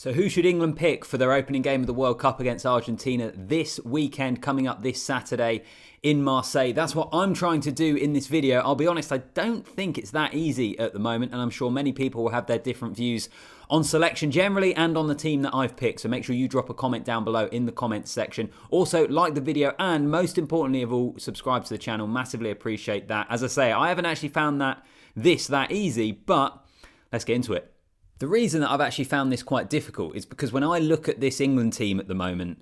So who should England pick for their opening game of the World Cup against Argentina this weekend, coming up this Saturday in Marseille? That's what I'm trying to do in this video. I'll be honest, I don't think it's that easy at the moment, and I'm sure many people will have their different views on selection generally and on the team that I've picked. So make sure you drop a comment down below in the comments section. Also, like the video, and most importantly of all, subscribe to the channel. Massively appreciate that. As I say, I haven't actually found that easy, but let's get into it. The reason that I've actually found this quite difficult is because when I look at this England team at the moment,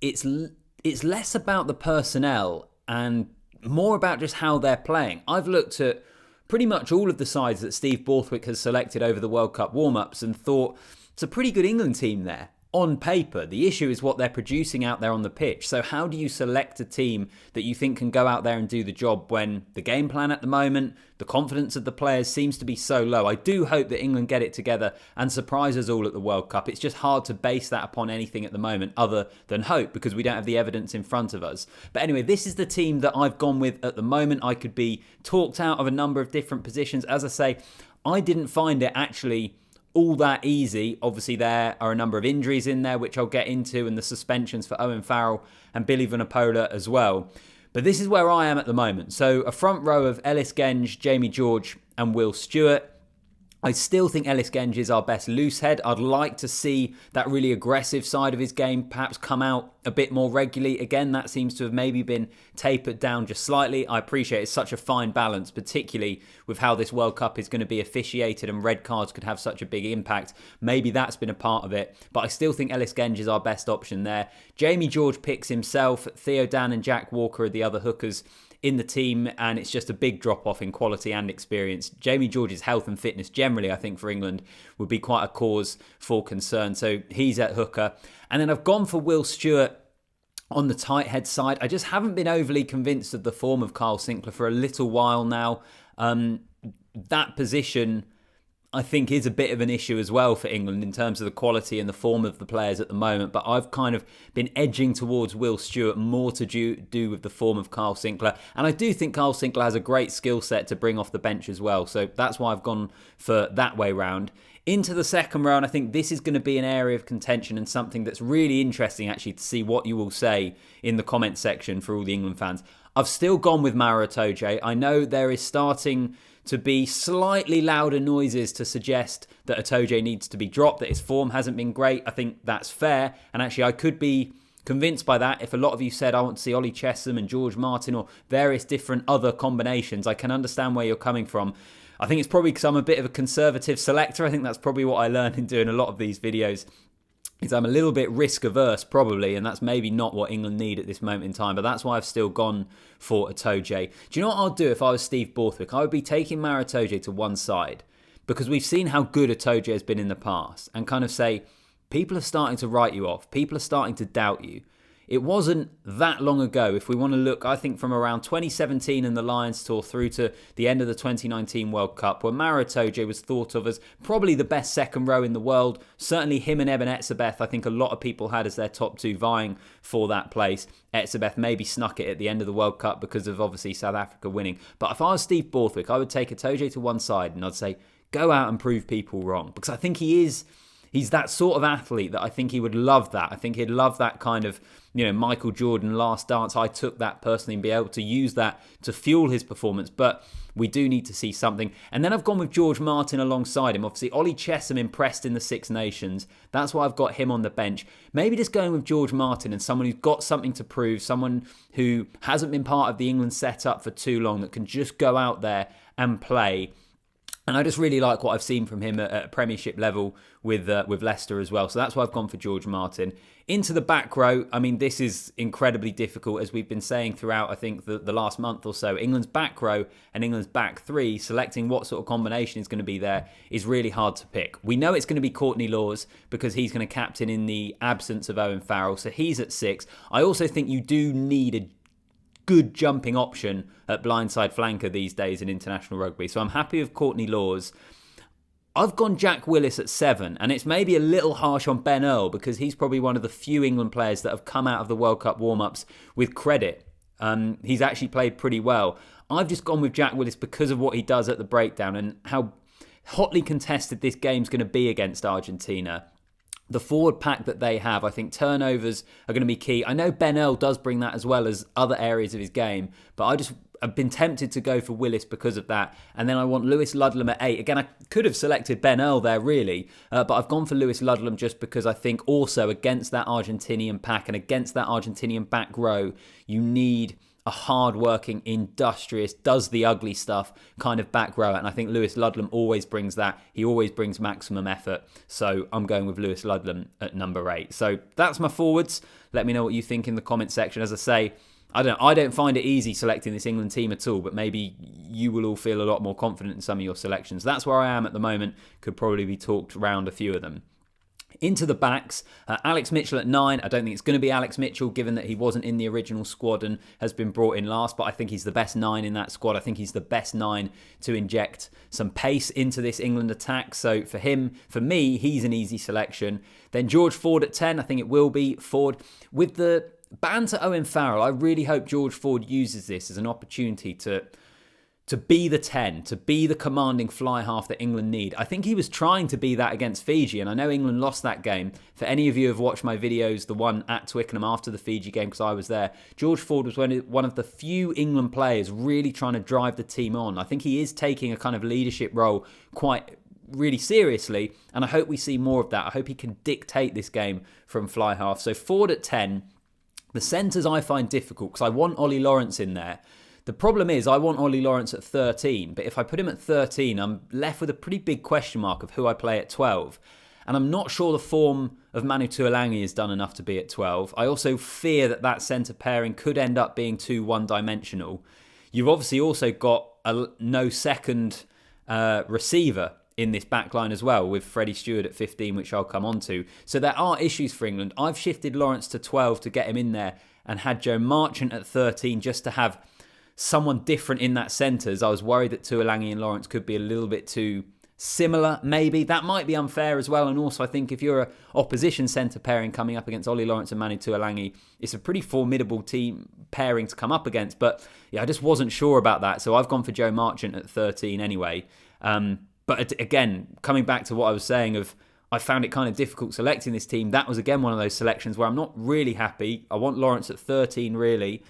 it's less about the personnel and more about just how they're playing. I've looked at pretty much all of the sides that Steve Borthwick has selected over the World Cup warm-ups and thought it's a pretty good England team there. On paper, the issue is what they're producing out there on the pitch. So how do you select a team that you think can go out there and do the job when the game plan at the moment, the confidence of the players seems to be so low? I do hope that England get it together and surprise us all at the World Cup. It's just hard to base that upon anything at the moment other than hope because we don't have the evidence in front of us. But anyway, this is the team that I've gone with at the moment. I could be talked out of a number of different positions. As I say, I didn't find it actually all that easy. Obviously, there are a number of injuries in there, which I'll get into, and the suspensions for Owen, Farrell and Billy Vunipola as well. But this is where I am at the moment. So a front row of Ellis Genge, Jamie George and Will Stuart. I still think Ellis Genge is our best loose head. I'd like to see that really aggressive side of his game perhaps come out a bit more regularly. Again, that seems to have maybe been tapered down just slightly. I appreciate it's such a fine balance, particularly with how this World Cup is going to be officiated and red cards could have such a big impact. Maybe that's been a part of it, but I still think Ellis Genge is our best option there. Jamie George picks himself. Theo Dan and Jack Walker are the other hookers in the team, and it's just a big drop-off in quality and experience. Jamie George's health and fitness generally, I think, for England would be quite a cause for concern. So he's at hooker. And then I've gone for Will Stuart on the Tighthead side. I just haven't been overly convinced of the form of Kyle Sinckler for a little while now. That position, I think, is a bit of an issue as well for England in terms of the quality and the form of the players at the moment. But I've kind of been edging towards Will Stuart, more to do with the form of Kyle Sinckler. And I do think Kyle Sinckler has a great skill set to bring off the bench as well. So that's why I've gone for that way round. Into the second round, I think this is going to be an area of contention and something that's really interesting actually to see what you will say in the comment section for all the England fans. I've still gone with Maro Itoje. I know there is starting to be slightly louder noises to suggest that Itoje needs to be dropped, that his form hasn't been great. I think that's fair. And actually, I could be convinced by that. If a lot of you said, I want to see Ollie Chessum and George Martin or various different other combinations, I can understand where you're coming from. I think it's probably because I'm a bit of a conservative selector. I think that's probably what I learned in doing a lot of these videos, is I'm a little bit risk averse probably, and that's maybe not what England need at this moment in time, but that's why I've still gone for Itoje. Do you know what I'd do if I was Steve Borthwick? I would be taking Maro Itoje to one side, because we've seen how good Itoje has been in the past, and kind of say, people are starting to write you off, people are starting to doubt you. It wasn't that long ago, if we want to look, I think from around 2017 and the Lions tour through to the end of the 2019 World Cup, where Maro Itoje was thought of as probably the best second row in the world. Certainly him and Eben Etzebeth, I think a lot of people had as their top two vying for that place. Etzebeth maybe snuck it at the end of the World Cup because of obviously South Africa winning. But if I was Steve Borthwick, I would take Itoje to one side and I'd say, go out and prove people wrong. Because I think he's that sort of athlete that I think he would love that. I think he'd love that kind of, Michael Jordan last dance. I took that personally and be able to use that to fuel his performance. But we do need to see something. And then I've gone with George Martin alongside him. Obviously, Ollie Chessum impressed in the Six Nations. That's why I've got him on the bench. Maybe just going with George Martin and someone who's got something to prove, someone who hasn't been part of the England setup for too long, that can just go out there and play. And I just really like what I've seen from him at a Premiership level with Leicester as well. So that's why I've gone for George Martin. Into the back row, I mean, this is incredibly difficult, as we've been saying throughout, I think, the last month or so. England's back row and England's back three, selecting what sort of combination is going to be there is really hard to pick. We know it's going to be Courtney Lawes because he's going to captain in the absence of Owen Farrell. So he's at 6. I also think you do need a good jumping option at blindside flanker these days in international rugby. So I'm happy with Courtney Lawes. I've gone Jack Willis at 7, and it's maybe a little harsh on Ben Earl because he's probably one of the few England players that have come out of the World Cup warm-ups with credit. He's actually played pretty well. I've just gone with Jack Willis because of what he does at the breakdown and how hotly contested this game's going to be against Argentina. the forward pack that they have, I think turnovers are going to be key. I know Ben Earl does bring that as well as other areas of his game, but I've been tempted to go for Willis because of that. And then I want Lewis Ludlam at 8. Again, I could have selected Ben Earl there, really. But I've gone for Lewis Ludlam just because I think also against that Argentinian pack and against that Argentinian back row, you need a hard-working, industrious, does the ugly stuff kind of back row. And I think Lewis Ludlam always brings that. He always brings maximum effort. So I'm going with Lewis Ludlam at number 8. So that's my forwards. Let me know what you think in the comment section. As I say, I don't find it easy selecting this England team at all, but maybe you will all feel a lot more confident in some of your selections. That's where I am at the moment. Could probably be talked around a few of them. Into the backs, Alex Mitchell at 9. I don't think it's going to be Alex Mitchell, given that he wasn't in the original squad and has been brought in last, but I think he's the best 9 in that squad. I think he's the best 9 to inject some pace into this England attack. So for me, he's an easy selection. Then George Ford at 10. I think it will be Ford. With the ban to Owen Farrell, I really hope George Ford uses this as an opportunity to be the 10, to be the commanding fly half that England need. I think he was trying to be that against Fiji, and I know England lost that game. For any of you who have watched my videos, the one at Twickenham after the Fiji game, because I was there, George Ford was one of the few England players really trying to drive the team on. I think he is taking a kind of leadership role quite really seriously, and I hope we see more of that. I hope he can dictate this game from fly half. So Ford at 10. The centres I find difficult because I want Ollie Lawrence in there. The problem is I want Ollie Lawrence at 13, but if I put him at 13, I'm left with a pretty big question mark of who I play at 12. And I'm not sure the form of Manu Tuilagi has done enough to be at 12. I also fear that centre pairing could end up being too one-dimensional. You've obviously also got no second receiver in this back line as well, with Freddie Steward at 15, which I'll come on to. So there are issues for England. I've shifted Lawrence to 12 to get him in there and had Joe Marchant at 13 just to have someone different in that centres. I was worried that Tuilagi and Lawrence could be a little bit too similar, maybe. That might be unfair as well. And also, I think if you're an opposition centre pairing coming up against Ollie Lawrence and Manu Tuilagi, it's a pretty formidable team pairing to come up against. But yeah, I just wasn't sure about that. So I've gone for Joe Marchant at 13 anyway. But again, coming back to what I was saying of I found it kind of difficult selecting this team. That was again one of those selections where I'm not really happy. I want Lawrence at 13 really.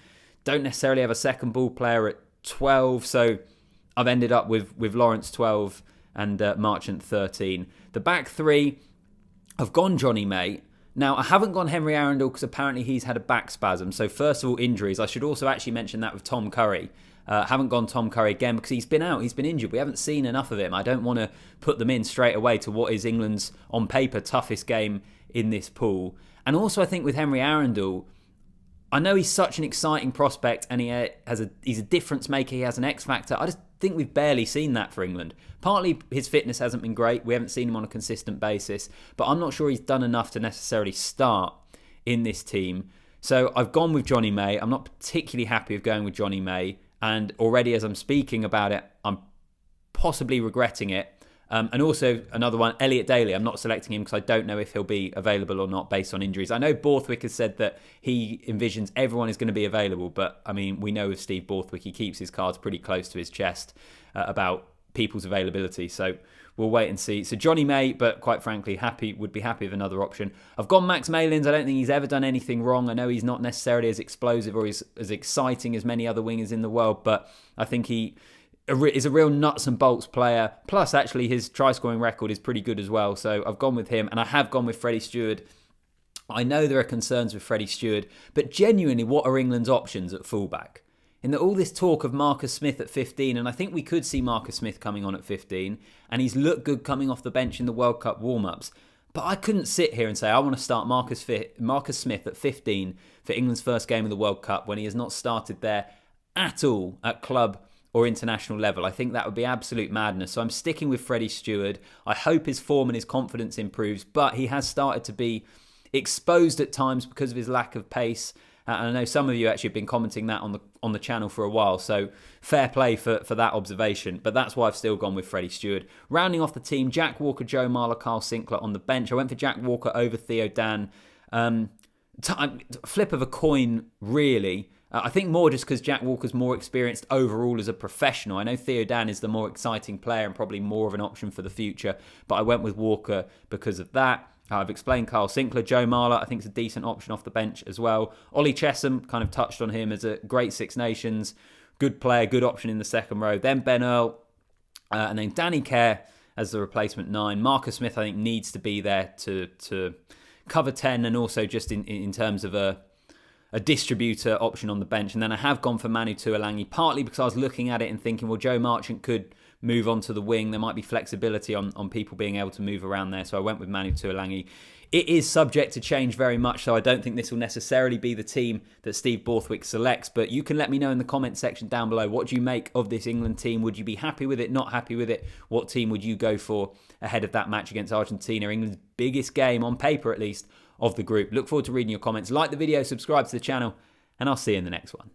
Don't necessarily have a second ball player at 12, so I've ended up with Lawrence 12 and Marchant 13. The back three, I've gone Jonny May. Now, I haven't gone Henry Arundell because apparently he's had a back spasm. So first of all, injuries. I should also actually mention that with Tom Curry. Haven't gone Tom Curry again because he's been out. He's been injured. We haven't seen enough of him. I don't want to put them in straight away to what is England's, on paper, toughest game in this pool. And also, I think with Henry Arundell, I know he's such an exciting prospect and he's a difference maker. He has an X factor. I just think we've barely seen that for England. Partly his fitness hasn't been great. We haven't seen him on a consistent basis. But I'm not sure he's done enough to necessarily start in this team. So I've gone with Jonny May. I'm not particularly happy with going with Jonny May. And already as I'm speaking about it, I'm possibly regretting it. And also another one, Elliot Daly. I'm not selecting him because I don't know if he'll be available or not based on injuries. I know Borthwick has said that he envisions everyone is going to be available. But, I mean, we know with Steve Borthwick, he keeps his cards pretty close to his chest about people's availability. So we'll wait and see. So Jonny May, but quite frankly, would be happy with another option. I've gone Max Mallins. I don't think he's ever done anything wrong. I know he's not necessarily as explosive or as exciting as many other wingers in the world, but I think he is a real nuts and bolts player. Plus, actually, his try-scoring record is pretty good as well. So I've gone with him, and I have gone with Freddie Steward. I know there are concerns with Freddie Steward, but genuinely, what are England's options at fullback? In all this talk of Marcus Smith at 15, and I think we could see Marcus Smith coming on at 15, and he's looked good coming off the bench in the World Cup warm-ups. But I couldn't sit here and say, I want to start Marcus Smith at 15 for England's first game of the World Cup when he has not started there at all at club or international level. I think that would be absolute madness. So I'm sticking with Freddie Steward. I hope his form and his confidence improves, but he has started to be exposed at times because of his lack of pace. And I know some of you actually have been commenting that on the channel for a while, so fair play for that observation. But that's why I've still gone with Freddie Steward. Rounding off the team, Jack Walker, Joe Marler, Carl Sinclair on the bench. I went for Jack Walker over Theo Dan. Flip of a coin, really. I think more just because Jack Walker's more experienced overall as a professional. I know Theo Dan is the more exciting player and probably more of an option for the future, but I went with Walker because of that. I've explained Kyle Sinclair. Joe Marler, I think, is a decent option off the bench as well. Ollie Chesham, kind of touched on him as a great Six Nations. Good player, good option in the second row. Then Ben Earl, and then Danny Kerr as the replacement 9. Marcus Smith, I think, needs to be there to cover 10, and also just in terms of a distributor option on the bench. And then I have gone for Manu Tuolangi, partly because I was looking at it and thinking, well, Joe Marchant could move on to the wing. There might be flexibility on people being able to move around there. So I went with Manu Tuolangi. It is subject to change very much, so I don't think this will necessarily be the team that Steve Borthwick selects. But you can let me know in the comment section down below, what do you make of this England team? Would you be happy with it, not happy with it? What team would you go for ahead of that match against Argentina? England's biggest game, on paper at least, of the group. Look forward to reading your comments. Like the video, subscribe to the channel, and I'll see you in the next one.